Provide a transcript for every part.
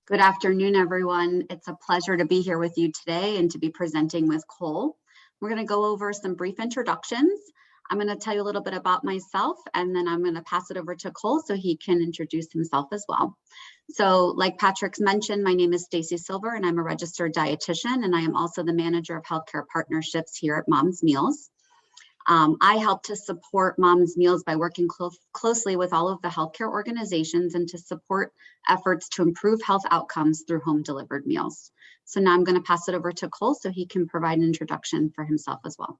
Good afternoon, everyone. It's a pleasure to be here with you today and to be presenting with Cole. We're going to go over some brief introductions. I'm going to tell you a little bit about myself, and then I'm going to pass it over to Cole so he can introduce himself as well. So like Patrick's mentioned, my name is Stacy Silver, and I'm a registered dietitian, and I am also the manager of healthcare partnerships here at Mom's Meals. I help to support Mom's Meals by working closely with all of the healthcare organizations and to support efforts to improve health outcomes through home delivered meals. So now I'm going to pass it over to Cole so he can provide an introduction for himself as well.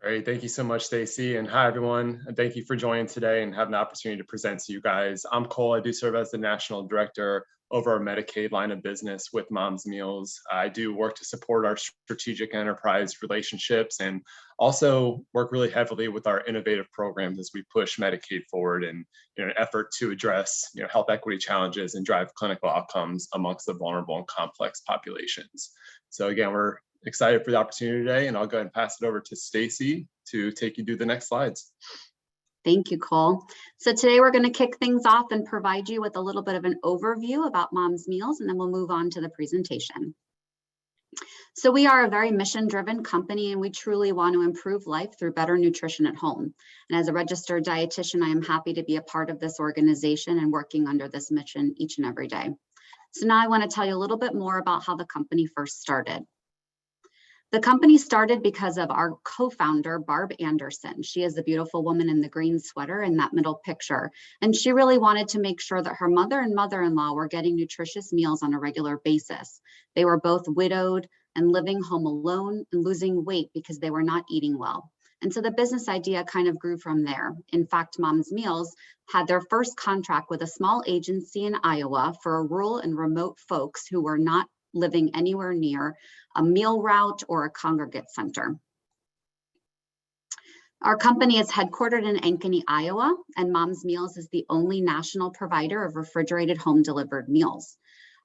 Great. Thank you so much, Stacy. And hi, everyone. And thank you for joining today and having the opportunity to present to you guys. I'm Cole. I do serve as the National Director over our Medicaid line of business with Mom's Meals. I do work to support our strategic enterprise relationships and also work really heavily with our innovative programs as we push Medicaid forward in an effort to address health equity challenges and drive clinical outcomes amongst the vulnerable and complex populations. So again, we're excited for the opportunity today, and I'll go ahead and pass it over to Stacy to take you through the next slides. Thank you, Cole. So today we're going to kick things off and provide you with a little bit of an overview about Mom's Meals, and then we'll move on to the presentation. So we are a very mission-driven company, and we truly want to improve life through better nutrition at home. And as a registered dietitian, I am happy to be a part of this organization and working under this mission each and every day. So now I want to tell you a little bit more about how the company first started. The company started because of our co-founder, Barb Anderson. She is the beautiful woman in the green sweater in that middle picture. And she really wanted to make sure that her mother and mother-in-law were getting nutritious meals on a regular basis. They were both widowed and living home alone and losing weight because they were not eating well. And so the business idea kind of grew from there. In fact, Mom's Meals had their first contract with a small agency in Iowa for rural and remote folks who were not living anywhere near a meal route or a congregate center. Our company is headquartered in Ankeny, Iowa, and Mom's Meals is the only national provider of refrigerated home delivered meals.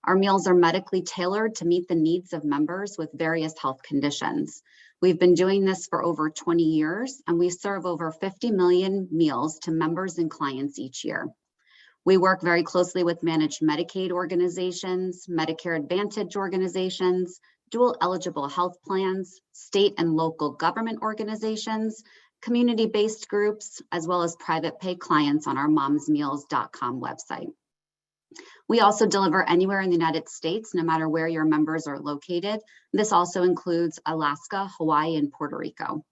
Our meals are medically tailored to meet the needs of members with various health conditions. We've been doing this for over 20 years, and we serve over 50 million meals to members and clients each year. We work very closely with managed Medicaid organizations, Medicare Advantage organizations, dual eligible health plans, state and local government organizations, community-based groups, as well as private pay clients on our momsmeals.com website. We also deliver anywhere in the United States, no matter where your members are located. This also includes Alaska, Hawaii, and Puerto Rico.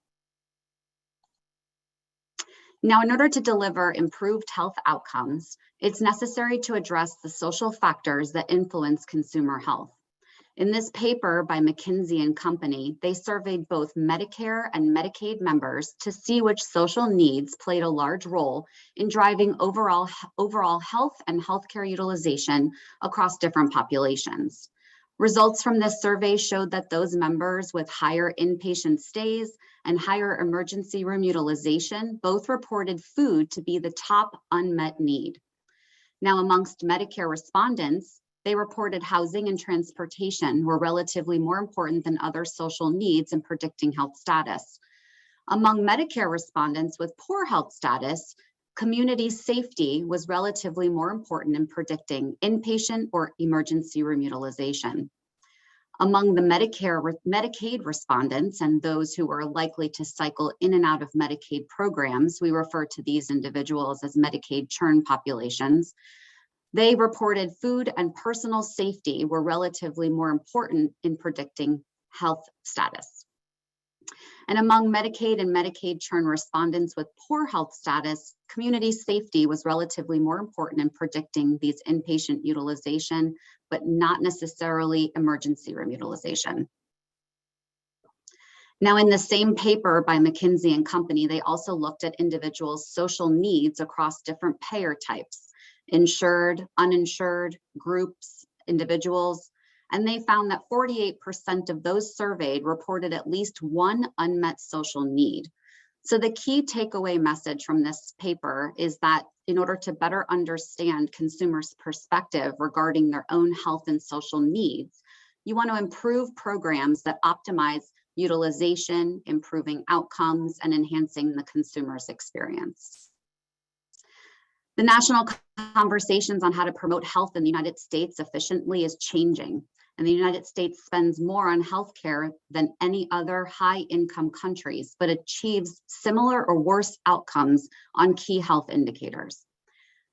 Now, in order to deliver improved health outcomes, it's necessary to address the social factors that influence consumer health. In this paper by McKinsey and Company, they surveyed both Medicare and Medicaid members to see which social needs played a large role in driving overall health and healthcare utilization across different populations. Results from this survey showed that those members with higher inpatient stays and higher emergency room utilization both reported food to be the top unmet need. Now, amongst Medicare respondents, they reported housing and transportation were relatively more important than other social needs in predicting health status. Among Medicare respondents with poor health status, community safety was relatively more important in predicting inpatient or emergency room utilization. Among the Medicaid respondents and those who were likely to cycle in and out of Medicaid programs, we refer to these individuals as Medicaid churn populations. They reported food and personal safety were relatively more important in predicting health status. And among Medicaid and Medicaid churn respondents with poor health status, community safety was relatively more important in predicting these inpatient utilization, but not necessarily emergency room utilization. Now, in the same paper by McKinsey and Company, they also looked at individuals' social needs across different payer types, insured, uninsured, groups, individuals, and they found that 48% of those surveyed reported at least one unmet social need. So the key takeaway message from this paper is that in order to better understand consumers' perspective regarding their own health and social needs, you want to improve programs that optimize utilization, improving outcomes, and enhancing the consumer's experience. The national conversations on how to promote health in the United States efficiently is changing, and the United States spends more on healthcare than any other high-income countries, but achieves similar or worse outcomes on key health indicators.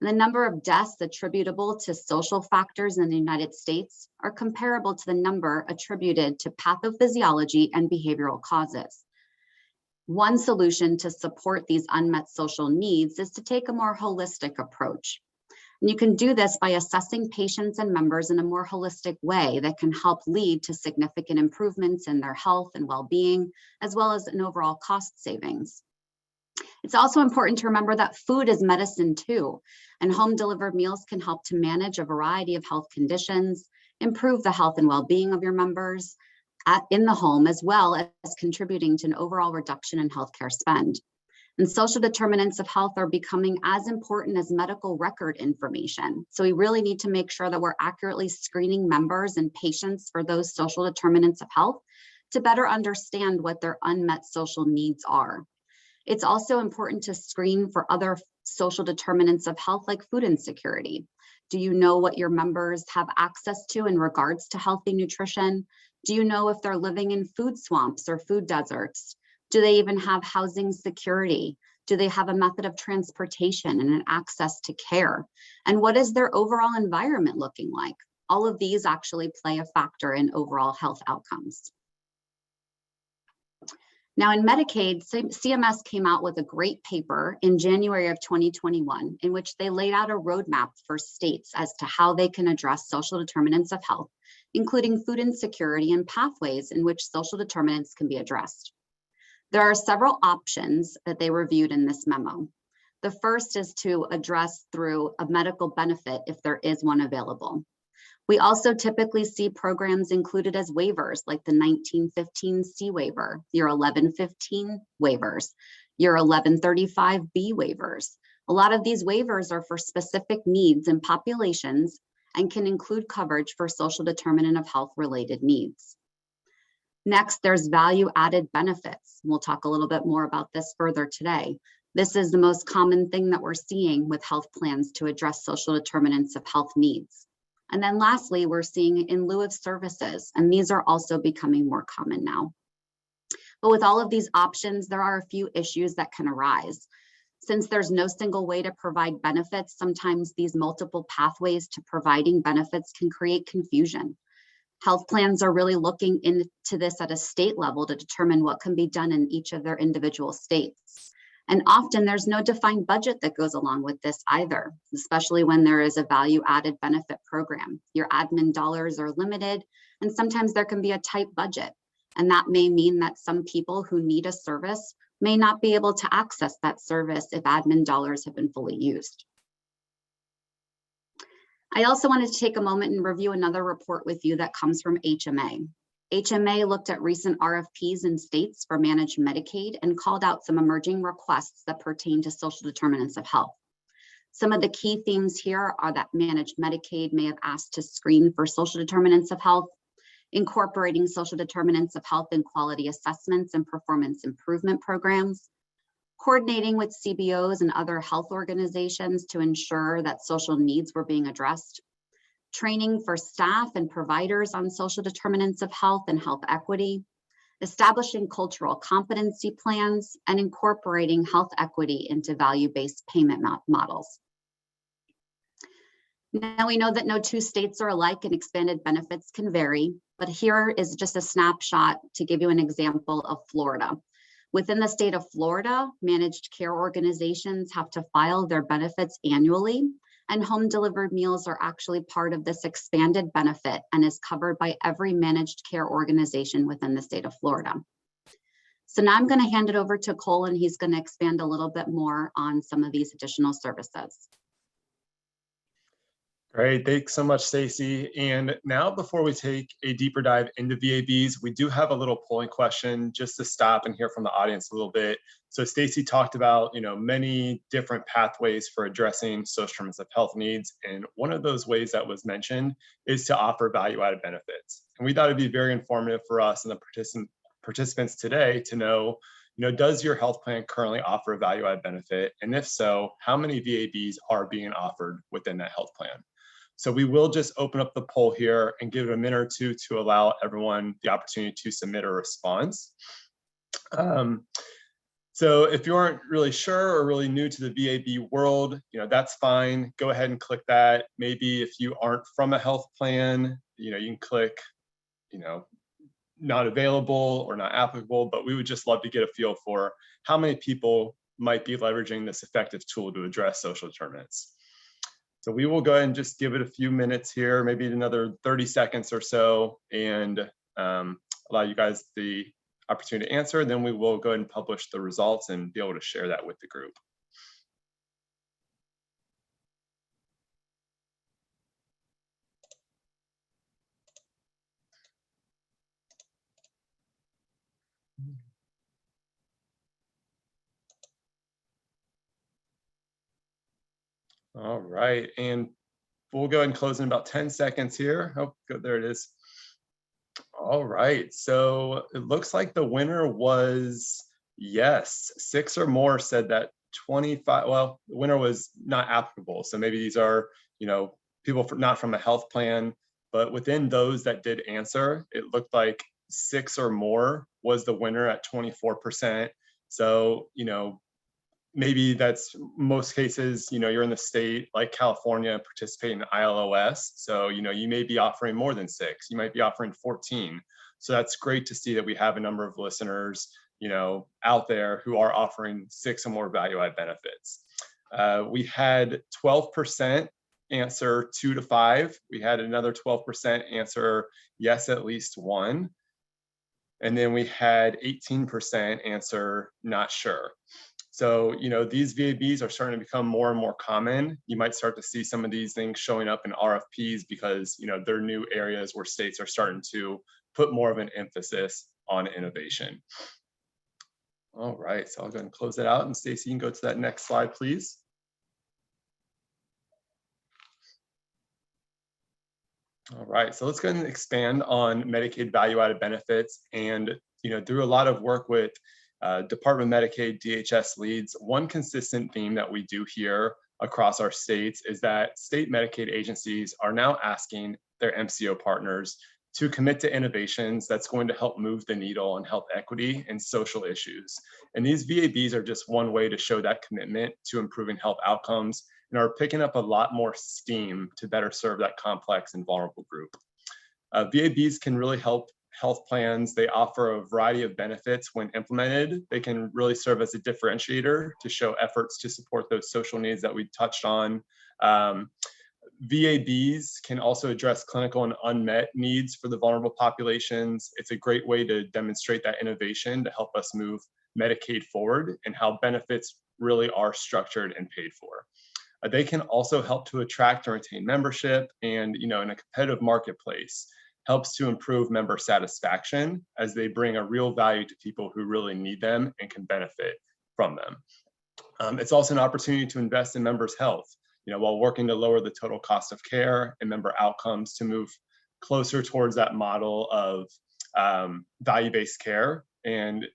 And the number of deaths attributable to social factors in the United States are comparable to the number attributed to pathophysiology and behavioral causes. One solution to support these unmet social needs is to take a more holistic approach. And you can do this by assessing patients and members in a more holistic way that can help lead to significant improvements in their health and well-being, as well as an overall cost savings. It's also important to remember that food is medicine too, and home delivered meals can help to manage a variety of health conditions, improve the health and well-being of your members in the home, as well as contributing to an overall reduction in healthcare spend. And social determinants of health are becoming as important as medical record information. So we really need to make sure that we're accurately screening members and patients for those social determinants of health to better understand what their unmet social needs are. It's also important to screen for other social determinants of health like food insecurity. Do you know what your members have access to in regards to healthy nutrition? Do you know if they're living in food swamps or food deserts? Do they even have housing security? Do they have a method of transportation and an access to care? And what is their overall environment looking like? All of these actually play a factor in overall health outcomes. Now in Medicaid, CMS came out with a great paper in January of 2021, in which they laid out a roadmap for states as to how they can address social determinants of health, including food insecurity and pathways in which social determinants can be addressed. There are several options that they reviewed in this memo. The first is to address through a medical benefit if there is one available. We also typically see programs included as waivers like the 1915C waiver, your 1115 waivers, your 1135B waivers. A lot of these waivers are for specific needs and populations and can include coverage for social determinant of health related needs. Next, there's value added benefits. We'll talk a little bit more about this further today. This is the most common thing that we're seeing with health plans to address social determinants of health needs. And then lastly, we're seeing in lieu of services, and these are also becoming more common now. But with all of these options, there are a few issues that can arise. Since there's no single way to provide benefits, sometimes these multiple pathways to providing benefits can create confusion. Health plans are really looking into this at a state level to determine what can be done in each of their individual states. And often there's no defined budget that goes along with this either, especially when there is a value added benefit program. Your admin dollars are limited, and sometimes there can be a tight budget. And that may mean that some people who need a service may not be able to access that service if admin dollars have been fully used. I also wanted to take a moment and review another report with you that comes from HMA. HMA looked at recent RFPs in states for managed Medicaid and called out some emerging requests that pertain to social determinants of health. Some of the key themes here are that managed Medicaid may have asked to screen for social determinants of health, incorporating social determinants of health in quality assessments and performance improvement programs, coordinating with CBOs and other health organizations to ensure that social needs were being addressed, training for staff and providers on social determinants of health and health equity, establishing cultural competency plans, and incorporating health equity into value-based payment models. Now we know that no two states are alike and expanded benefits can vary, but here is just a snapshot to give you an example of Florida. Within the state of Florida, managed care organizations have to file their benefits annually, and home delivered meals are actually part of this expanded benefit and is covered by every managed care organization within the state of Florida. So now I'm going to hand it over to Cole, and he's going to expand a little bit more on some of these additional services. Great, thanks so much, Stacy. And now, before we take a deeper dive into VABs, we do have a little polling question just to stop and hear from the audience a little bit. So Stacy talked about, many different pathways for addressing social determinants of health needs, and one of those ways that was mentioned is to offer value-added benefits. And we thought it'd be very informative for us and the participants today to know, does your health plan currently offer a value-added benefit? And if so, how many VABs are being offered within that health plan? So we will just open up the poll here and give it a minute or two to allow everyone the opportunity to submit a response. So if you aren't really sure or really new to the VAB world, that's fine. Go ahead and click that. Maybe if you aren't from a health plan, you can click, not available or not applicable, but we would just love to get a feel for how many people might be leveraging this effective tool to address social determinants. So we will go ahead and just give it a few minutes here, maybe another 30 seconds or so, and allow you guys the opportunity to answer. Then we will go ahead and publish the results and be able to share that with the group. All right, and we'll go ahead and close in about 10 seconds here. Oh, good, there it is. All right, so it looks like the winner was yes. 6 or more said that 25, well, the winner was not applicable. So maybe these are, people not from a health plan, but within those that did answer, it looked like 6 or more was the winner at 24%. So, maybe that's most cases, you're in the state like California participating in ILOS. So, you may be offering more than 6, you might be offering 14. So that's great to see that we have a number of listeners, out there who are offering 6 or more value-added benefits. We had 12% answer 2 to 5. We had another 12% answer yes, at least 1. And then we had 18% answer not sure. So, these VABs are starting to become more and more common. You might start to see some of these things showing up in RFPs because, they're new areas where states are starting to put more of an emphasis on innovation. All right, so I'll go ahead and close that out. And Stacey, you can go to that next slide, please. All right, so let's go ahead and expand on Medicaid value-added benefits. And, through a lot of work with Department of Medicaid, DHS leads, one consistent theme that we do here across our states is that state Medicaid agencies are now asking their MCO partners to commit to innovations that's going to help move the needle on health equity and social issues. And these VABs are just one way to show that commitment to improving health outcomes and are picking up a lot more steam to better serve that complex and vulnerable group. VABs can really help health plans. They offer a variety of benefits when implemented. They can really serve as a differentiator to show efforts to support those social needs that we touched on. VABs can also address clinical and unmet needs for the vulnerable populations. It's a great way to demonstrate that innovation to help us move Medicaid forward and how benefits really are structured and paid for. They can also help to attract and retain membership, and in a competitive marketplace, helps to improve member satisfaction as they bring a real value to people who really need them and can benefit from them. It's also an opportunity to invest in members' health, while working to lower the total cost of care and member outcomes to move closer towards that model of value-based care and,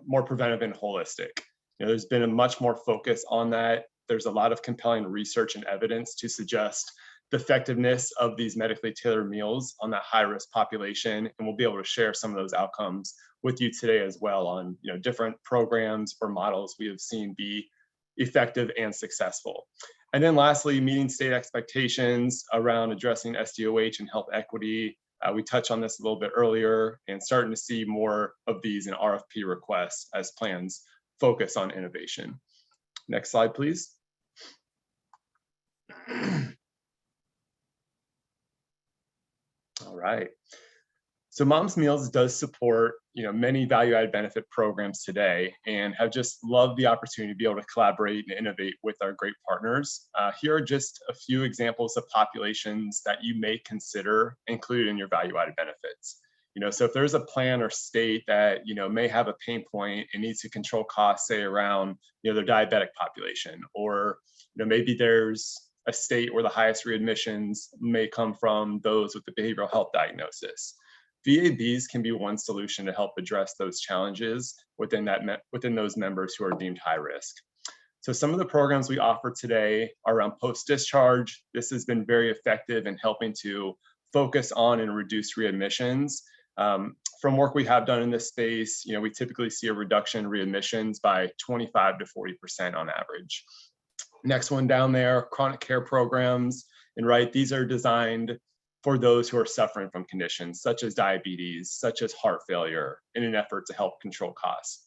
more preventive and holistic. There's been a much more focus on that. There's a lot of compelling research and evidence to suggest the effectiveness of these medically tailored meals on that high-risk population, and we'll be able to share some of those outcomes with you today as well on different programs or models we have seen be effective and successful. And then lastly, meeting state expectations around addressing SDOH and health equity. We touched on this a little bit earlier, and starting to see more of these in RFP requests as plans focus on innovation. Next slide, please. All right. So Mom's Meals does support, many value-added benefit programs today, and have just loved the opportunity to be able to collaborate and innovate with our great partners. Here are just a few examples of populations that you may consider included in your value-added benefits. So if there's a plan or state that, may have a pain point and needs to control costs, say around, their diabetic population, or, maybe there's a state where the highest readmissions may come from those with the behavioral health diagnosis. VABs can be one solution to help address those challenges within those members who are deemed high risk. So some of the programs we offer today are around post-discharge. This has been very effective in helping to focus on and reduce readmissions. From work we have done in this space, we typically see a reduction in readmissions by 25 to 40% on average. Next one down there, chronic care programs. And these are designed for those who are suffering from conditions such as diabetes, such as heart failure, in an effort to help control costs.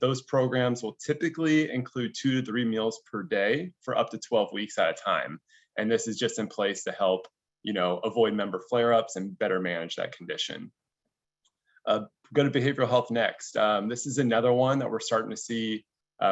Those programs will typically include 2 to 3 meals per day for up to 12 weeks at a time. And this is just in place to help, avoid member flare-ups and better manage that condition. Go to behavioral health next. This is another one that we're starting to see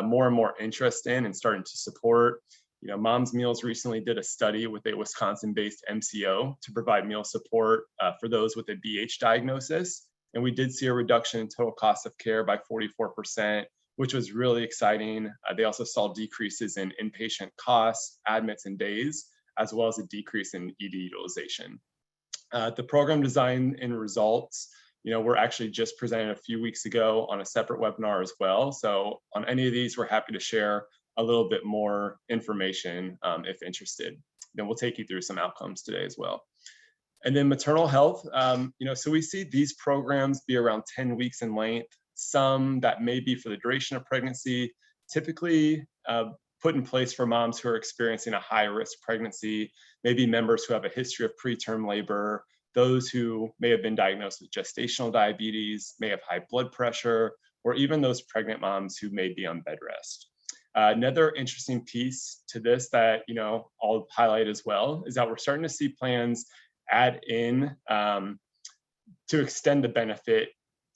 more and more interest in and starting to support. Moms Meals recently did a study with a Wisconsin-based MCO to provide meal support for those with a BH diagnosis. And we did see a reduction in total cost of care by 44%, which was really exciting. They also saw decreases in inpatient costs, admits, and days, as well as a decrease in ED utilization. The program design and results, were actually just presented a few weeks ago on a separate webinar as well. So on any of these, we're happy to share a little bit more information if interested. Then we'll take you through some outcomes today as well. And then maternal health, so we see these programs be around 10 weeks in length, some that may be for the duration of pregnancy, typically put in place for moms who are experiencing a high-risk pregnancy, maybe members who have a history of preterm labor, those who may have been diagnosed with gestational diabetes, may have high blood pressure, or even those pregnant moms who may be on bed rest. Another interesting piece to this that I'll highlight as well is that we're starting to see plans add in to extend the benefit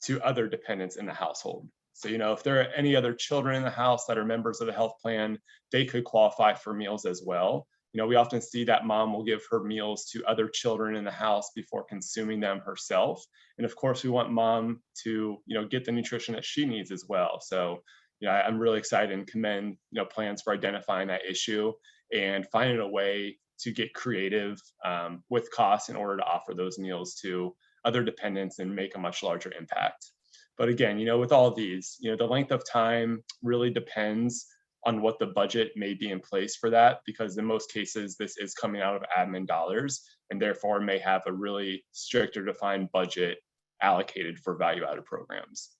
to other dependents in the household. So if there are any other children in the house that are members of the health plan, they could qualify for meals as well. We often see that mom will give her meals to other children in the house before consuming them herself. And of course, we want mom to get the nutrition that she needs as well. So I'm really excited and commend plans for identifying that issue and finding a way to get creative with costs in order to offer those meals to other dependents and make a much larger impact. But again, with all of these, the length of time really depends on what the budget may be in place for that, because in most cases, this is coming out of admin dollars and therefore may have a really stricter defined budget allocated for value-added programs.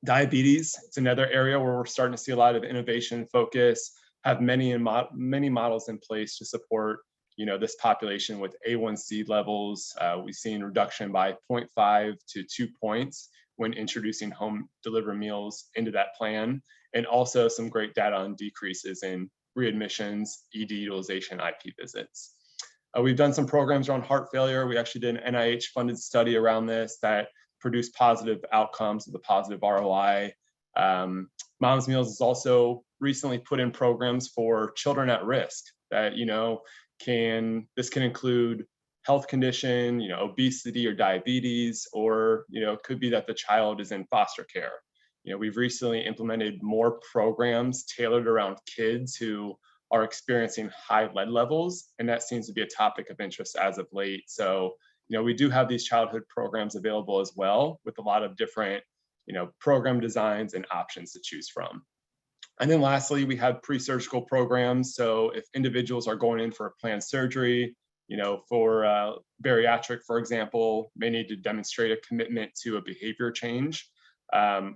Diabetes, it's another area where we're starting to see a lot of innovation focus, have many models in place to support this population with A1C levels. We've seen reduction by 0.5 to 2 points when introducing home delivered meals into that plan, and also some great data on decreases in readmissions, ED utilization, IP visits. We've done some programs around heart failure. We actually did an NIH-funded study around this that produced positive outcomes with a positive ROI. Moms Meals has also recently put in programs for children at risk that, this can include health condition, obesity or diabetes, or, it could be that the child is in foster care. We've recently implemented more programs tailored around kids who are experiencing high lead levels, and that seems to be a topic of interest as of late. So, we do have these childhood programs available as well with a lot of different, program designs and options to choose from. And then lastly, we have pre-surgical programs. So if individuals are going in for a planned surgery, for bariatric, for example, may need to demonstrate a commitment to a behavior change,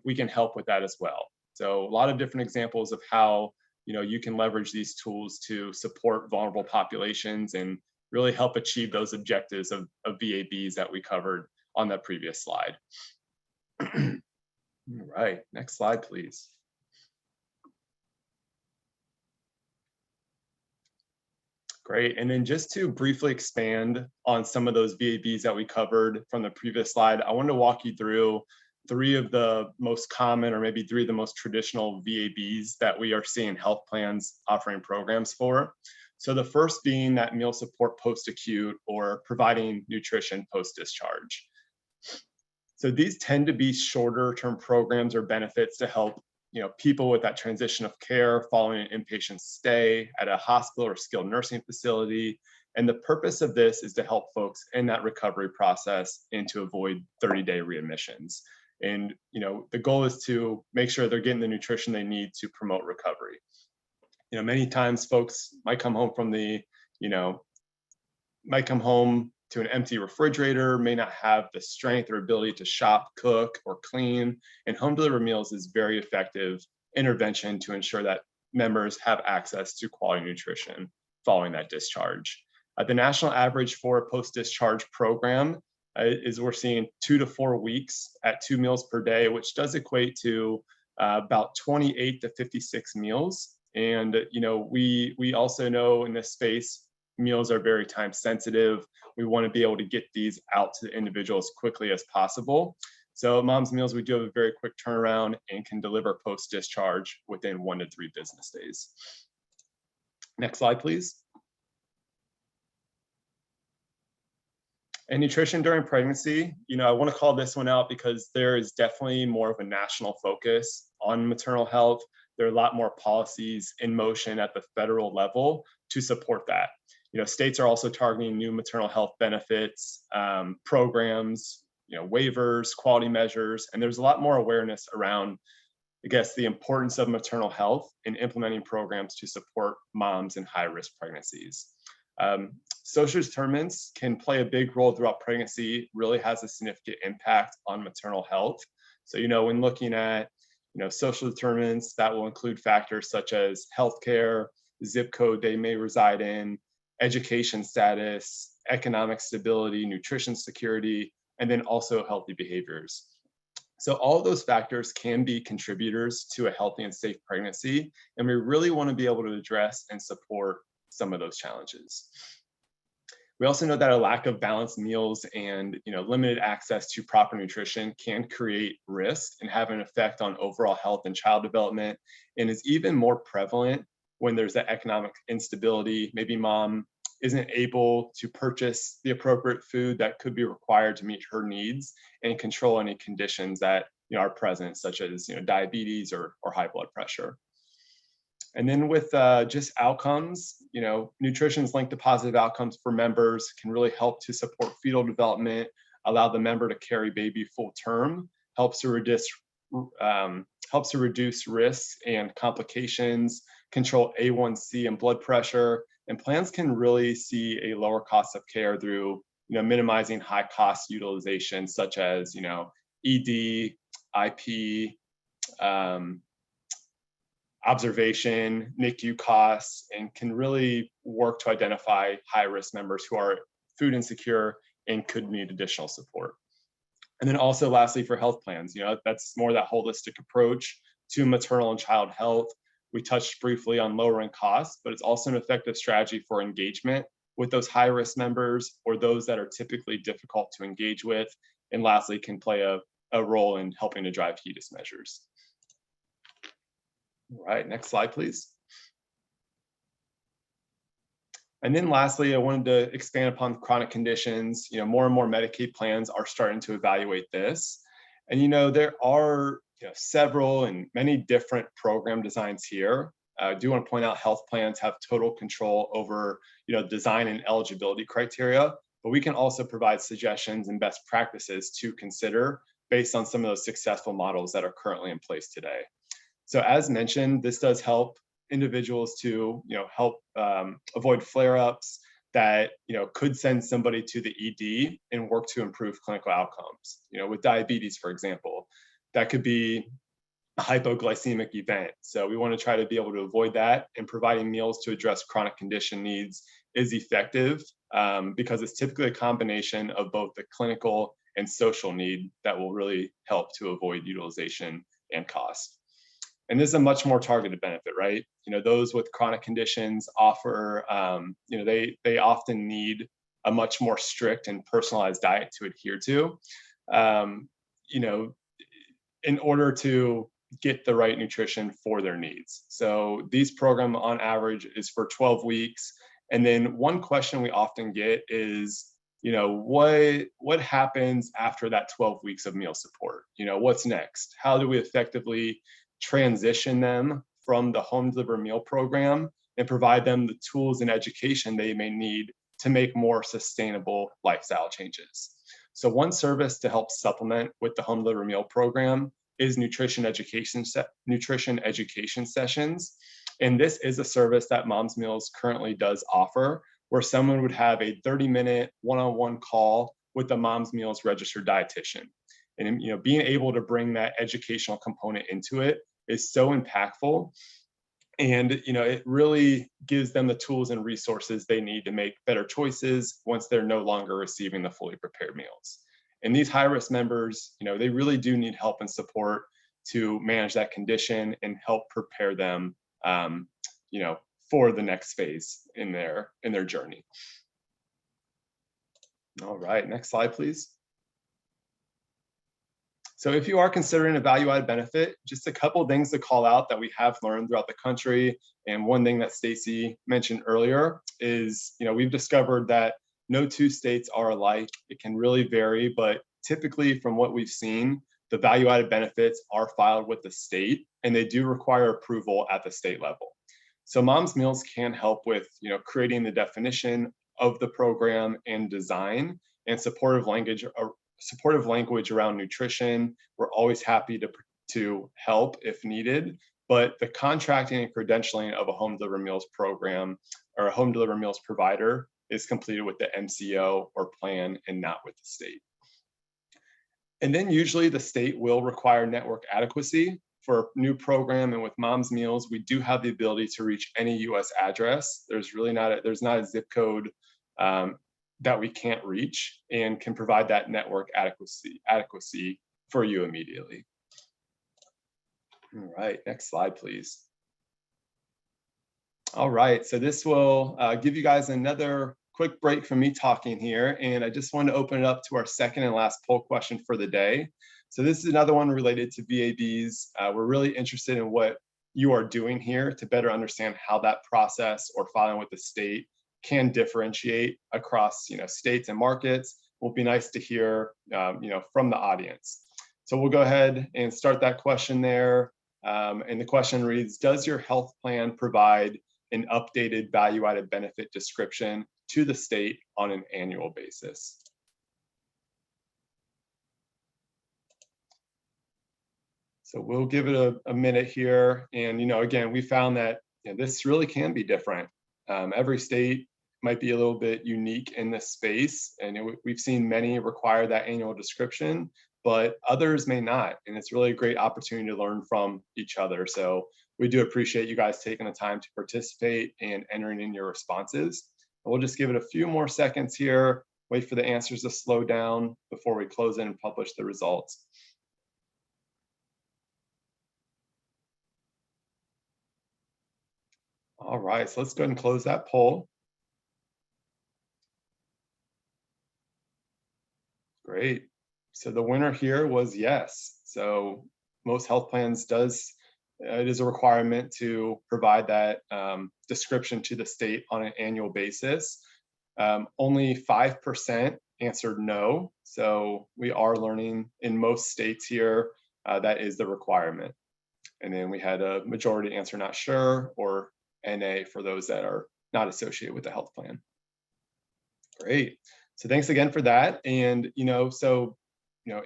we can help with that as well. So a lot of different examples of how, you can leverage these tools to support vulnerable populations and really help achieve those objectives of VABs that we covered on that previous slide. All right, next slide, please. Great, and then just to briefly expand on some of those VABs that we covered from the previous slide, I wanted to walk you through 3 of the most common, or maybe 3 of the most traditional VABs that we are seeing health plans offering programs for. So the first being that meal support post-acute, or providing nutrition post-discharge. So these tend to be shorter term programs or benefits to help people with that transition of care following an inpatient stay at a hospital or skilled nursing facility. And the purpose of this is to help folks in that recovery process and to avoid 30-day readmissions. And the goal is to make sure they're getting the nutrition they need to promote recovery. Many times folks might come home from might come home to an empty refrigerator, may not have the strength or ability to shop, cook, or clean. And home delivered meals is very effective intervention to ensure that members have access to quality nutrition following that discharge. The national average for a post-discharge program is we're seeing 2 to 4 weeks at 2 meals per day, which does equate to about 28 to 56 meals. And we also know in this space, meals are very time sensitive. We want to be able to get these out to the individual as quickly as possible. So at Mom's Meals, we do have a very quick turnaround and can deliver post-discharge within 1 to 3 business days. Next slide, please. And nutrition during pregnancy, I want to call this one out because there is definitely more of a national focus on maternal health. There are a lot more policies in motion at the federal level to support that. States are also targeting new maternal health benefits, programs, waivers, quality measures, and there's a lot more awareness around, the importance of maternal health in implementing programs to support moms in high-risk pregnancies. Social determinants can play a big role throughout pregnancy, really has a significant impact on maternal health. So, when looking at, social determinants, that will include factors such as healthcare, zip code they may reside in, education status, economic stability, nutrition security, and then also healthy behaviors. So all of those factors can be contributors to a healthy and safe pregnancy, and we really want to be able to address and support some of those challenges. We also know that a lack of balanced meals and limited access to proper nutrition can create risk and have an effect on overall health and child development, and is even more prevalent when there's that economic instability. Maybe mom isn't able to purchase the appropriate food that could be required to meet her needs and control any conditions that are present, such as diabetes or high blood pressure. And then with just outcomes, nutrition is linked to positive outcomes for members, can really help to support fetal development, allow the member to carry baby full term, helps to reduce risks and complications, control A1C and blood pressure, and plans can really see a lower cost of care through minimizing high cost utilization, such as ED, IP, observation, NICU costs, and can really work to identify high-risk members who are food insecure and could need additional support. And then also lastly, for health plans, that's more that holistic approach to maternal and child health. We touched briefly on lowering costs, but it's also an effective strategy for engagement with those high-risk members or those that are typically difficult to engage with. And lastly, can play a role in helping to drive HEDIS measures. All right, next slide, please. And then lastly, I wanted to expand upon chronic conditions. More and more Medicaid plans are starting to evaluate this. And there are several and many different program designs here. I do want to point out health plans have total control over design and eligibility criteria, but we can also provide suggestions and best practices to consider based on some of those successful models that are currently in place today. So as mentioned, this does help individuals to help avoid flare-ups that could send somebody to the ED and work to improve clinical outcomes. With diabetes, for example, that could be a hypoglycemic event. So we want to try to be able to avoid that, and providing meals to address chronic condition needs is effective because it's typically a combination of both the clinical and social need that will really help to avoid utilization and cost. And this is a much more targeted benefit, right? Those with chronic conditions offer, they often need a much more strict and personalized diet to adhere to, in order to get the right nutrition for their needs. So these program on average is for 12 weeks. And then one question we often get is, what happens after that 12 weeks of meal support? What's next? How do we effectively transition them from the home delivered meal program and provide them the tools and education they may need to make more sustainable lifestyle changes. So one service to help supplement with the home delivery meal program is nutrition education sessions. And this is a service that Moms Meals currently does offer, where someone would have a 30-minute one-on-one call with the Moms Meals registered dietitian. And being able to bring that educational component into it is so impactful. And it really gives them the tools and resources they need to make better choices once they're no longer receiving the fully prepared meals. And these high-risk members, they really do need help and support to manage that condition and help prepare them, for the next phase in their journey. All right, next slide, please. So if you are considering a value-added benefit, just a couple of things to call out that we have learned throughout the country. And one thing that Stacy mentioned earlier is, we've discovered that no two states are alike. It can really vary, but typically from what we've seen, the value-added benefits are filed with the state, and they do require approval at the state level. So Moms Meals can help with, creating the definition of the program and design and supportive language around nutrition. We're always happy to help if needed, but the contracting and credentialing of a home delivery meals program or a home delivery meals provider is completed with the MCO or plan and not with the state. And then usually the state will require network adequacy for a new program. And with Moms Meals, we do have the ability to reach any US address. There's not a zip code that we can't reach, and can provide that network adequacy for you immediately. All right, next slide, please. All right, so this will give you guys another quick break from me talking here, and I just want to open it up to our second and last poll question for the day. So this is another one related to VABs. We're really interested in what you are doing here to better understand how that process or filing with the state can differentiate across states and markets. Will be nice to hear from the audience. So we'll go ahead and start that question there. And the question reads, does your health plan provide an updated value-added benefit description to the state on an annual basis? So we'll give it a minute here. And again, we found that this really can be different. Every state might be a little bit unique in this space, and we've seen many require that annual description, but others may not. And it's really a great opportunity to learn from each other. So we do appreciate you guys taking the time to participate and entering in your responses. And we'll just give it a few more seconds here, wait for the answers to slow down before we close in and publish the results. All right, so let's go ahead and close that poll. Great. So the winner here was yes. So most health plans it is a requirement to provide that description to the state on an annual basis. Only 5% answered no. So we are learning in most states here that is the requirement. And then we had a majority answer not sure, or NA for those that are not associated with the health plan. Great. So thanks again for that. And,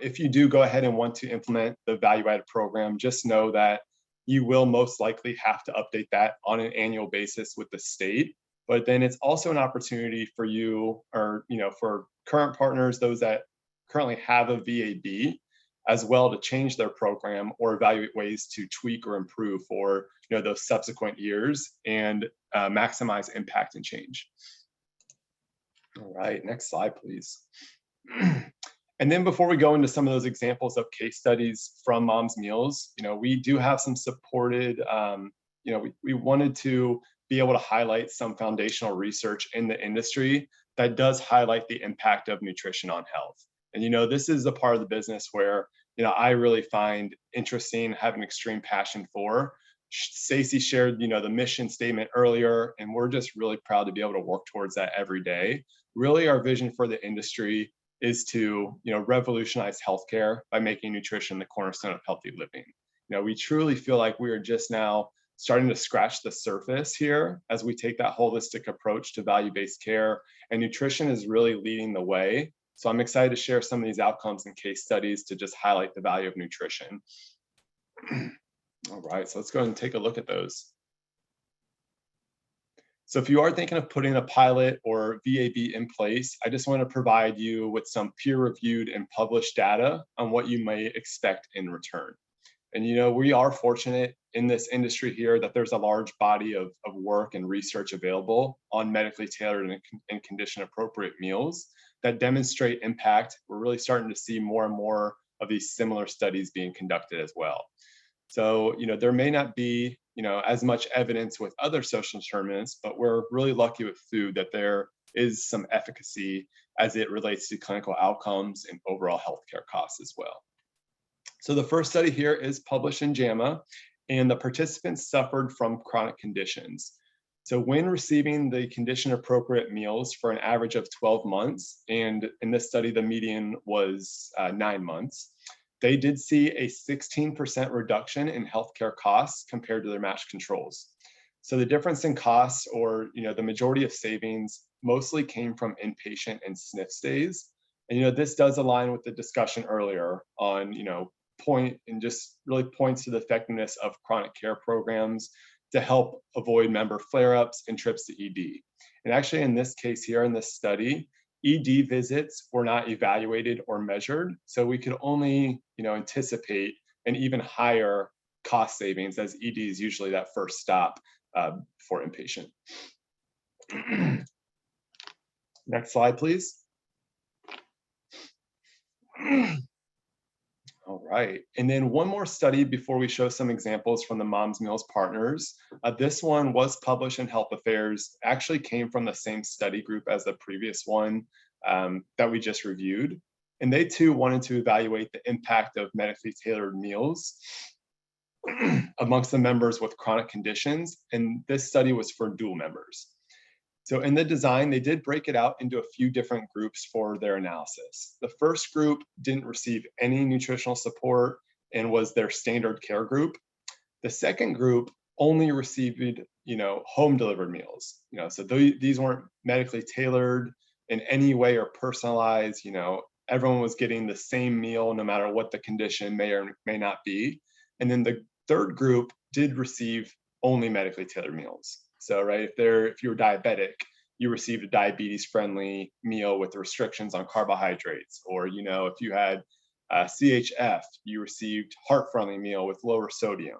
if you do go ahead and want to implement the value-added program, just know that you will most likely have to update that on an annual basis with the state. But then it's also an opportunity for you, or, for current partners, those that currently have a VAB, as well, to change their program or evaluate ways to tweak or improve for those subsequent years and maximize impact and change. All right, next slide, please. And then before we go into some of those examples of case studies from Moms Meals, we do have some supported, we wanted to be able to highlight some foundational research in the industry that does highlight the impact of nutrition on health. And, this is a part of the business where, I really find interesting, have an extreme passion for. Stacey shared, the mission statement earlier, and we're just really proud to be able to work towards that every day. Really, our vision for the industry is to, revolutionize healthcare by making nutrition the cornerstone of healthy living. We truly feel like we are just now starting to scratch the surface here as we take that holistic approach to value-based care, and nutrition is really leading the way. So I'm excited to share some of these outcomes and case studies to just highlight the value of nutrition. All right, so let's go ahead and take a look at those. So if you are thinking of putting a pilot or VAB in place, I just want to provide you with some peer-reviewed and published data on what you may expect in return. And we are fortunate in this industry here that there's a large body of work and research available on medically tailored and condition-appropriate meals that demonstrate impact. We're really starting to see more and more of these similar studies being conducted as well. So, there may not be, as much evidence with other social determinants, but we're really lucky with food that there is some efficacy as it relates to clinical outcomes and overall healthcare costs as well. So the first study here is published in JAMA, and the participants suffered from chronic conditions. So when receiving the condition-appropriate meals for an average of 12 months, and in this study, the median was 9 months, they did see a 16% reduction in healthcare costs compared to their matched controls. So the difference in costs, or the majority of savings, mostly came from inpatient and SNF stays. And this does align with the discussion earlier on and just really points to the effectiveness of chronic care programs to help avoid member flare-ups and trips to ED. And actually, in this case here in this study, ED visits were not evaluated or measured, so we could only anticipate an even higher cost savings, as ED is usually that first stop for inpatient. Next slide, please. All right, and then one more study before we show some examples from the Moms Meals partners. This one was published in Health Affairs, actually came from the same study group as the previous one that we just reviewed. And they too wanted to evaluate the impact of medically tailored meals amongst the members with chronic conditions. And this study was for dual members. So in the design, they did break it out into a few different groups for their analysis. The first group didn't receive any nutritional support and was their standard care group. The second group only received, home delivered meals. So these weren't medically tailored in any way or personalized. Everyone was getting the same meal no matter what the condition may or may not be. And then the third group did receive only medically tailored meals. So, right, if you were diabetic, you received a diabetes-friendly meal with restrictions on carbohydrates, or if you had CHF, you received heart-friendly meal with lower sodium.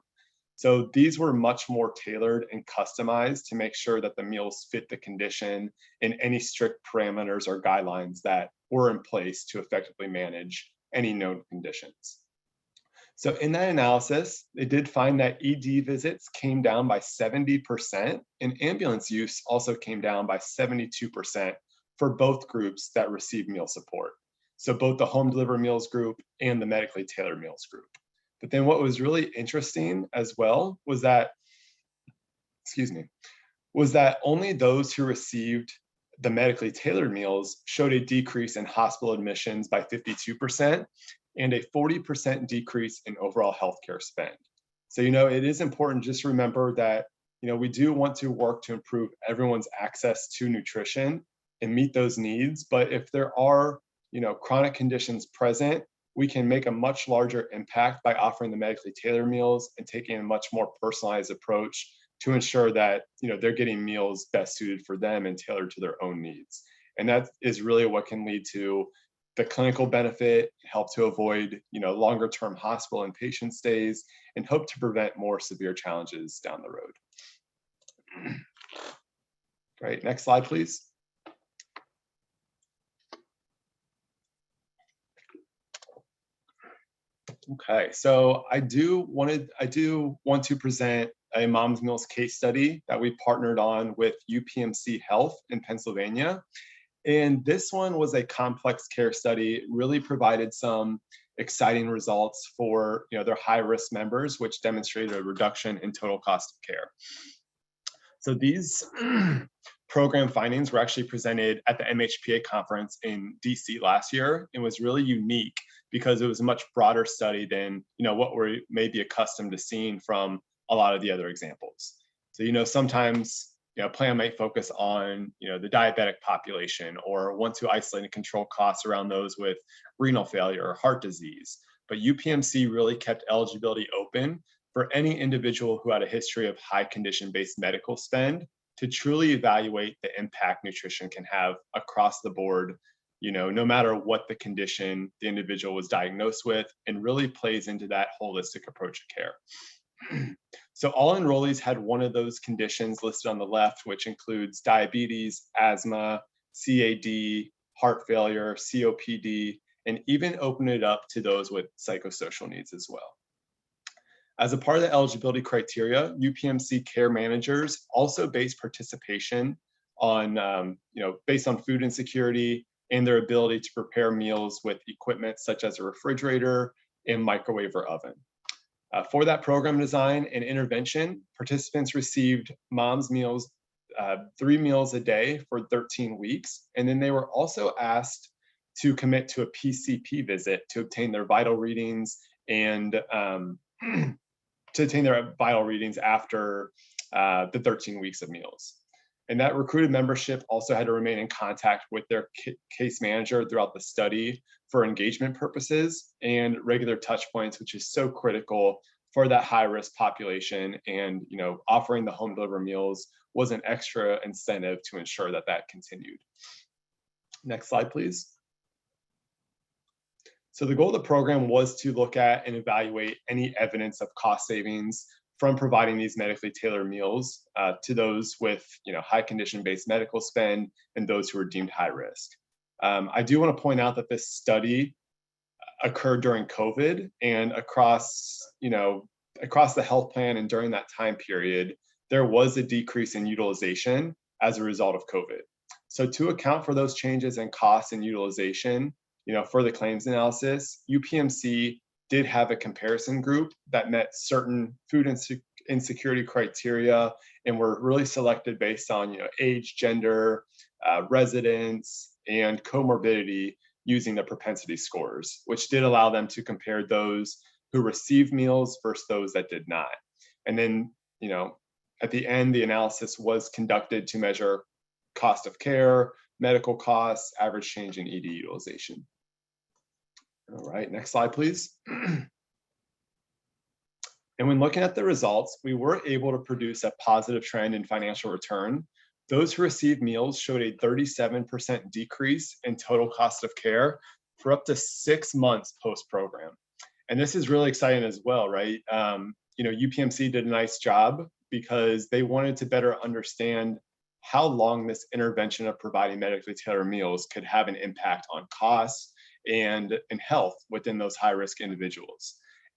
So these were much more tailored and customized to make sure that the meals fit the condition and any strict parameters or guidelines that were in place to effectively manage any known conditions. So in that analysis, they did find that ED visits came down by 70%, and ambulance use also came down by 72% for both groups that received meal support. So both the home delivered meals group and the medically tailored meals group. But then what was really interesting as well was that, only those who received the medically tailored meals showed a decrease in hospital admissions by 52%, and a 40% decrease in overall healthcare spend. So, it is important just to remember that, we do want to work to improve everyone's access to nutrition and meet those needs. But if there are, chronic conditions present, we can make a much larger impact by offering the medically tailored meals and taking a much more personalized approach to ensure that, they're getting meals best suited for them and tailored to their own needs. And that is really what can lead to the clinical benefit, help to avoid, longer term hospital and patient stays, and hope to prevent more severe challenges down the road. Great, next slide, please. Okay, so I do want to present a Moms Meals case study that we partnered on with UPMC Health in Pennsylvania. And this one was a complex care study. It really provided some exciting results for their high-risk members, which demonstrated a reduction in total cost of care. So these program findings were actually presented at the MHPA conference in DC last year. It was really unique because it was a much broader study than what we may be accustomed to seeing from a lot of the other examples. So, sometimes, a plan might focus on, the diabetic population or want to isolate and control costs around those with renal failure or heart disease. But UPMC really kept eligibility open for any individual who had a history of high condition-based medical spend to truly evaluate the impact nutrition can have across the board, no matter what the condition the individual was diagnosed with, and really plays into that holistic approach of care. So all enrollees had one of those conditions listed on the left, which includes diabetes, asthma, CAD, heart failure, COPD, and even open it up to those with psychosocial needs as well. As a part of the eligibility criteria, UPMC care managers also base participation on, based on food insecurity and their ability to prepare meals with equipment such as a refrigerator and microwave or oven. For that program design and intervention, participants received Mom's Meals, 3 meals a day for 13 weeks. And then they were also asked to commit to a PCP visit to obtain their vital readings and after the 13 weeks of meals. And that recruited membership also had to remain in contact with their case manager throughout the study for engagement purposes and regular touch points, which is so critical for that high-risk population. And offering the home delivered meals was an extra incentive to ensure that that continued. Next slide, please. So the goal of the program was to look at and evaluate any evidence of cost savings from providing these medically tailored meals to those with high condition-based medical spend and those who are deemed high risk. I do want to point out that this study occurred during COVID, and across the health plan and during that time period, there was a decrease in utilization as a result of COVID. So to account for those changes in costs and utilization, for the claims analysis, UPMC did have a comparison group that met certain food insecurity criteria and were really selected based on age, gender, residence, and comorbidity using the propensity scores, which did allow them to compare those who received meals versus those that did not. And then, at the end, the analysis was conducted to measure cost of care, medical costs, average change in ED utilization. All right, next slide, please. And when looking at the results, we were able to produce a positive trend in financial return. Those who received meals showed a 37% decrease in total cost of care for up to 6 months post-program. And this is really exciting as well, right? UPMC did a nice job because they wanted to better understand how long this intervention of providing medically tailored meals could have an impact on costs and health within those high-risk individuals.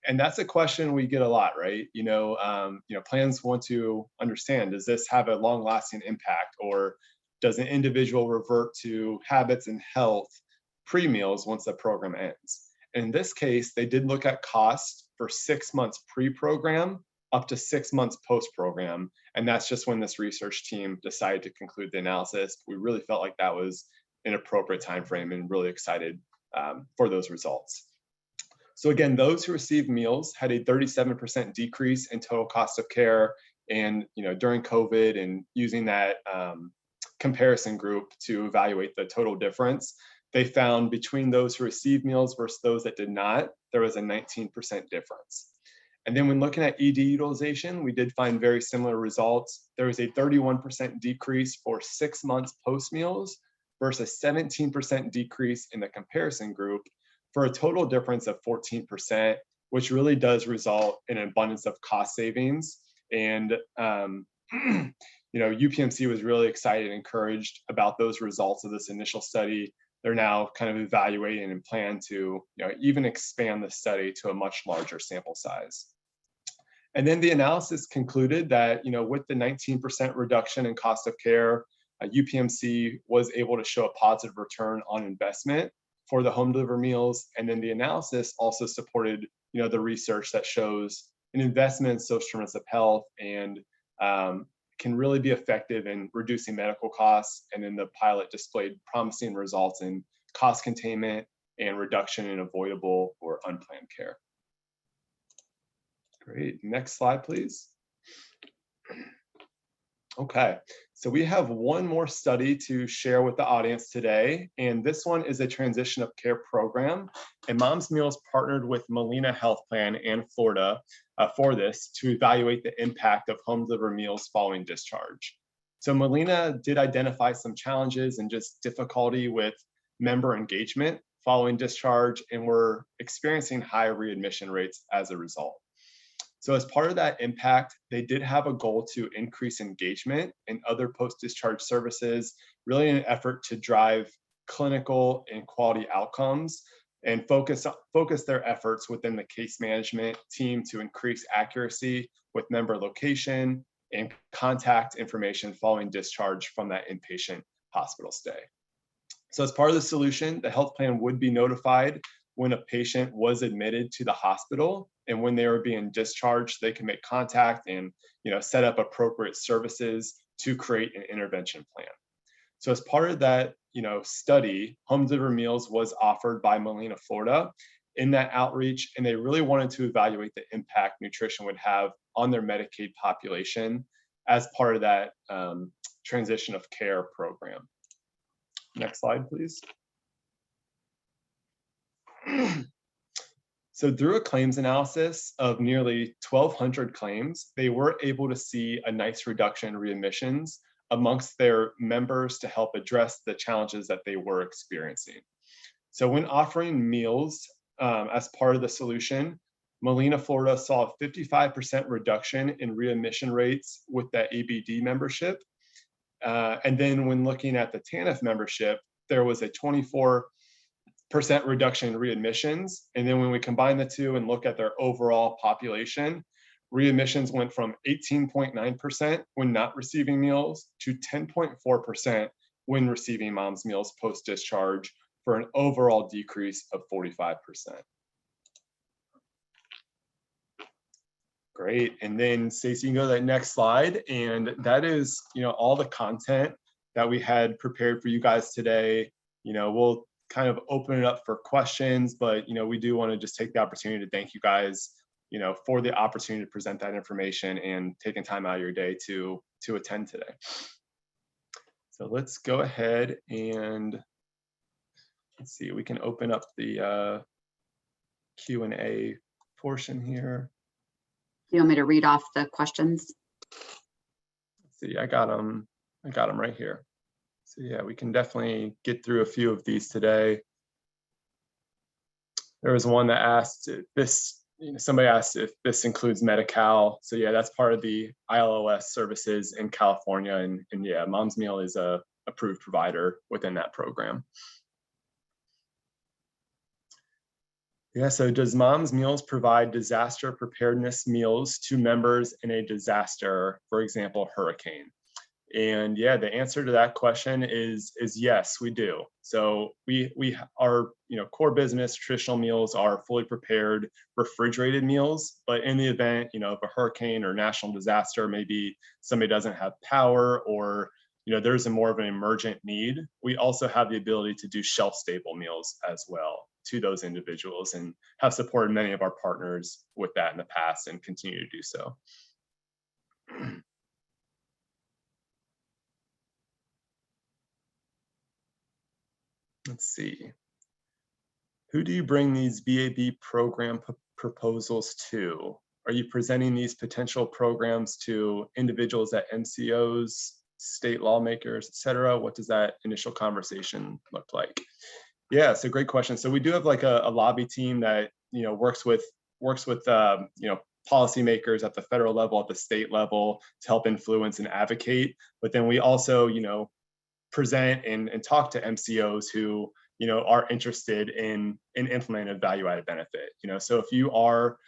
And that's a question we get a lot, right? Plans want to understand, does this have a long-lasting impact, or does an individual revert to habits and health pre-meals once the program ends? In this case, they did look at cost for 6 months pre-program up to 6 months post-program. And that's just when this research team decided to conclude the analysis. We really felt like that was an appropriate time frame and really excited for those results. So again, those who received meals had a 37% decrease in total cost of care. And during COVID and using that comparison group to evaluate the total difference, they found between those who received meals versus those that did not, there was a 19% difference. And then when looking at ED utilization, we did find very similar results. There was a 31% decrease for 6 months post-meals versus a 17% decrease in the comparison group, for a total difference of 14%, which really does result in an abundance of cost savings. And UPMC was really excited and encouraged about those results of this initial study. They're now kind of evaluating and plan to even expand the study to a much larger sample size. And then the analysis concluded that with the 19% reduction in cost of care, UPMC was able to show a positive return on investment for the home delivered meals. And then the analysis also supported the research that shows an investment in social determinants of health and can really be effective in reducing medical costs. And then the pilot displayed promising results in cost containment and reduction in avoidable or unplanned care. Great, next slide, please. Okay, so we have one more study to share with the audience today, and this one is a transition of care program. And Mom's Meals partnered with Molina Health Plan and Florida for this to evaluate the impact of home delivered meals following discharge. So Molina did identify some challenges and just difficulty with member engagement following discharge, and we're experiencing high readmission rates as a result. So as part of that impact, they did have a goal to increase engagement in other post-discharge services, really in an effort to drive clinical and quality outcomes and focus their efforts within the case management team to increase accuracy with member location and contact information following discharge from that inpatient hospital stay. So as part of the solution, the health plan would be notified when a patient was admitted to the hospital, and when they were being discharged, they can make contact and set up appropriate services to create an intervention plan. So as part of that study, home delivered meals was offered by Molina Florida in that outreach, and they really wanted to evaluate the impact nutrition would have on their Medicaid population as part of that transition of care program. Next slide, please. So through a claims analysis of nearly 1,200 claims, they were able to see a nice reduction in readmissions amongst their members to help address the challenges that they were experiencing. So when offering meals as part of the solution, Molina Florida saw a 55% reduction in readmission rates with that ABD membership. And then when looking at the TANF membership, there was a 24% reduction in readmissions. And then when we combine the two and look at their overall population, readmissions went from 18.9% when not receiving meals to 10.4% when receiving Mom's Meals post-discharge, for an overall decrease of 45%. Great, and then Stacey, you can go to that next slide, and that is all the content that we had prepared for you guys today. We'll kind of open it up for questions, but we do want to just take the opportunity to thank you guys for the opportunity to present that information and taking time out of your day to attend today. So let's go ahead and let's see, we can open up the Q&A portion here. You want me to read off the questions? Let's see, I got them right here. So yeah, we can definitely get through a few of these today. There was one that asked if this, somebody asked if this includes Medi-Cal. So yeah, that's part of the ILOS services in California, and yeah, Mom's Meal is a approved provider within that program. Yeah, so does Mom's Meals provide disaster preparedness meals to members in a disaster, for example, hurricane? And yeah, the answer to that question is yes, we do. So we our core business traditional meals are fully prepared refrigerated meals, but in the event of a hurricane or national disaster, maybe somebody doesn't have power, or there's a more of an emergent need, we also have the ability to do shelf stable meals as well to those individuals, and have supported many of our partners with that in the past and continue to do so. Let's see. Who do you bring these VAB program proposals to? Are you presenting these potential programs to individuals at MCOs, state lawmakers, et cetera? What does that initial conversation look like? Yeah, it's a great question. So we do have like a lobby team that works with policymakers at the federal level, at the state level, to help influence and advocate. But then we also present and talk to MCOs who are interested in implementing a value-added benefit. So if you are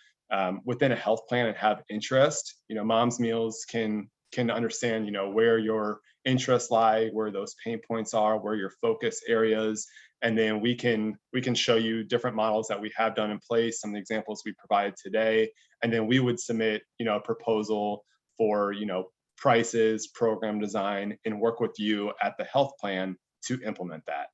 within a health plan and have interest, Mom's Meals can understand where your interests lie, where those pain points are, where your focus areas, and then we can show you different models that we have done in place, some of the examples we provided today, and then we would submit a proposal for prices, program design, and work with you at the health plan to implement that.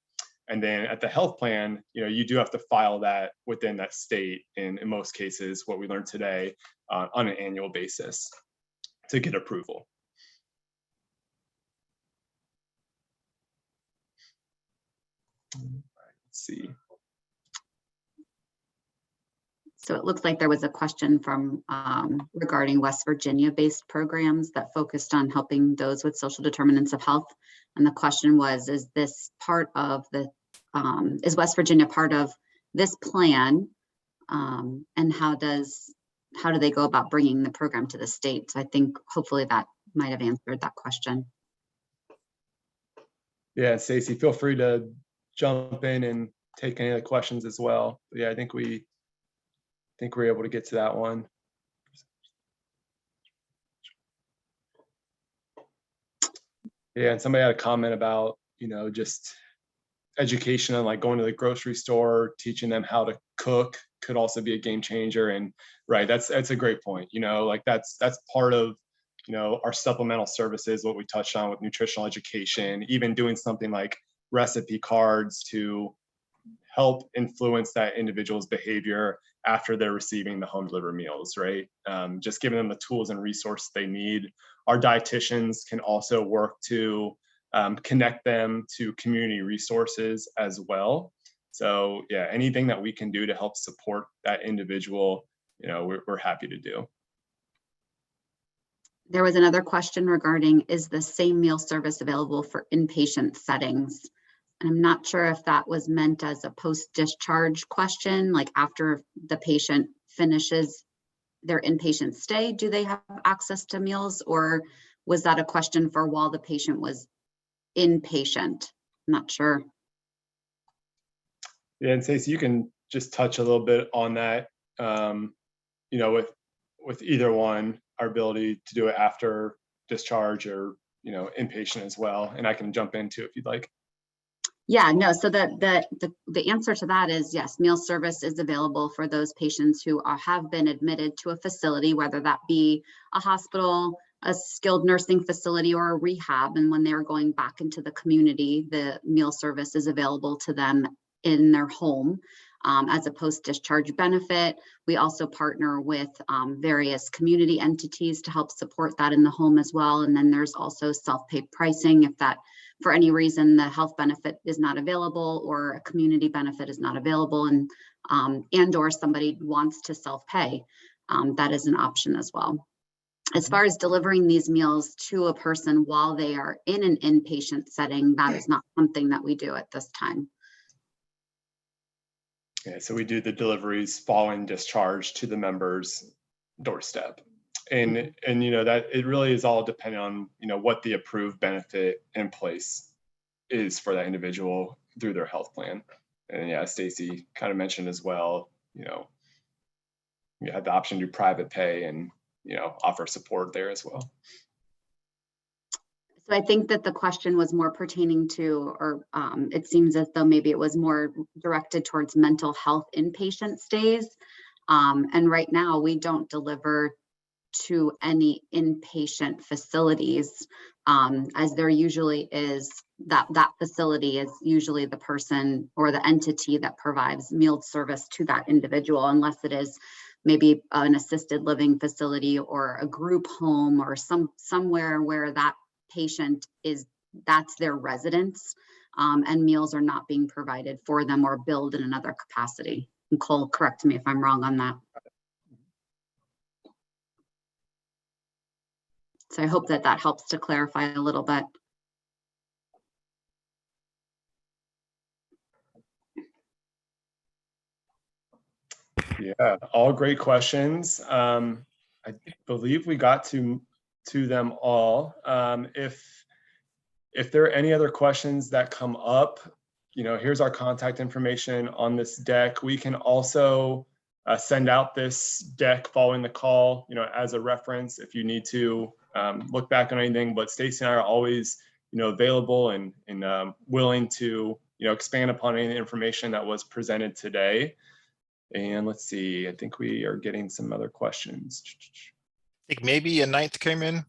And then at the health plan, you do have to file that within that state, and in most cases, what we learned today, on an annual basis. get approval. Let's see. So it looks like there was a question from regarding West Virginia-based programs that focused on helping those with social determinants of health. And the question was, is this part of the, is West Virginia part of this plan? And how do they go about bringing the program to the state? So I think hopefully that might have answered that question. Yeah, Stacey, feel free to jump in and take any of the questions as well. But yeah, I think we're able to get to that one. Yeah, and somebody had a comment about, you know, just education on like going to the grocery store, teaching them how to cook could also be a game changer. And right, that's a great point. You know, like that's part of, you know, our supplemental services, what we touched on with nutritional education, even doing something like recipe cards to help influence that individual's behavior after they're receiving the home delivered meals, right? Just giving them the tools and resources they need. Our dietitians can also work to connect them to community resources as well. So yeah, anything that we can do to help support that individual, you know, we're happy to do. There was another question regarding, is the same meal service available for inpatient settings? And I'm not sure if that was meant as a post-discharge question, like after the patient finishes their inpatient stay, do they have access to meals? Or was that a question for while the patient was inpatient? I'm not sure. Yeah, and Stacey, you can just touch a little bit on that, you know, with either one, our ability to do it after discharge or, you know, inpatient as well. And I can jump into if you'd like. Yeah, no, so the answer to that is yes, meal service is available for those patients who have been admitted to a facility, whether that be a hospital, a skilled nursing facility, or a rehab. And when they're going back into the community, the meal service is available to them in their home as a post-discharge benefit. We also partner with various community entities to help support that in the home as well. And then there's also self-pay pricing if that, for any reason, the health benefit is not available or a community benefit is not available, and or somebody wants to self-pay, that is an option as well. As far as delivering these meals to a person while they are in an inpatient setting, that is not something that we do at this time. Yeah, so we do the deliveries following discharge to the member's doorstep. And you know, that it really is all dependent on, you know, what the approved benefit in place is for that individual through their health plan. And yeah, Stacey kind of mentioned as well, you know, you have the option to do private pay and, you know, offer support there as well. So I think that the question was more pertaining to, or it seems as though maybe it was more directed towards mental health inpatient stays. And right now we don't deliver to any inpatient facilities, as there usually is that facility is usually the person or the entity that provides meal service to that individual, unless it is maybe an assisted living facility or a group home or somewhere where that patient is, that's their residence, and meals are not being provided for them or billed in another capacity. Nicole, correct me if I'm wrong on that. So I hope that that helps to clarify a little bit. Yeah, all great questions. I believe we got to them all. If there are any other questions that come up, you know, here's our contact information on this deck. We can also send out this deck following the call, you know, as a reference if you need to look back on anything. But Stacey and I are always, you know, available and willing to, you know, expand upon any information that was presented today. And let's see, I think we are getting some other questions. I think maybe a ninth came in.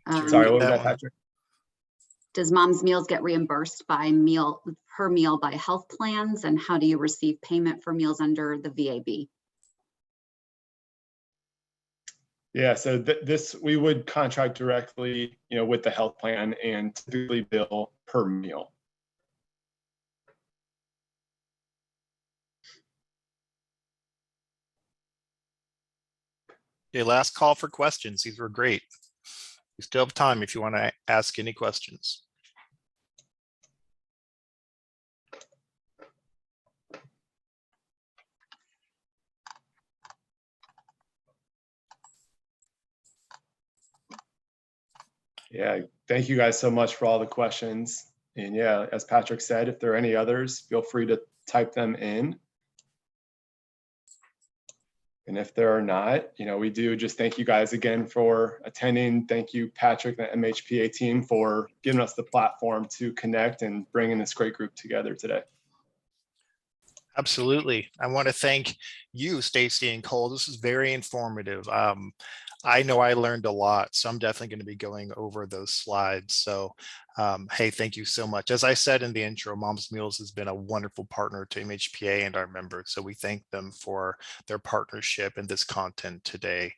Sorry, what was that, Patrick? Does Mom's Meals get reimbursed by per meal by health plans? And how do you receive payment for meals under the VAB? Yeah, so this, we would contract directly, with the health plan and typically bill per meal. Okay, last call for questions. These were great. You still have time if you want to ask any questions. Yeah, thank you guys so much for all the questions. And yeah, as Patrick said, if there are any others, feel free to type them in. And if there are not, we do just thank you guys again for attending. Thank you, Patrick, and the MHPA team for giving us the platform to connect and bringing this great group together today. Absolutely. I want to thank you, Stacy and Cole. This is very informative. I know I learned a lot, so I'm definitely going to be going over those slides. So, hey, thank you so much. As I said in the intro, Mom's Meals has been a wonderful partner to MHPA and our members. So we thank them for their partnership and this content today.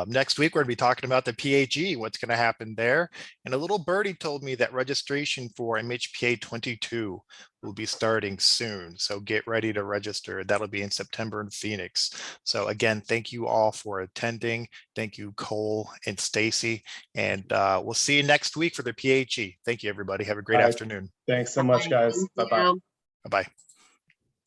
Next week, we're going to be talking about the PHE, what's going to happen there. And a little birdie told me that registration for MHPA 22 will be starting soon. So get ready to register. That'll be in September in Phoenix. So again, thank you all for attending. Thank you, Cole and Stacy. And we'll see you next week for the PHE. Thank you, everybody. Have a great afternoon. Thanks so much, guys. Thank Bye-bye. you. Bye-bye.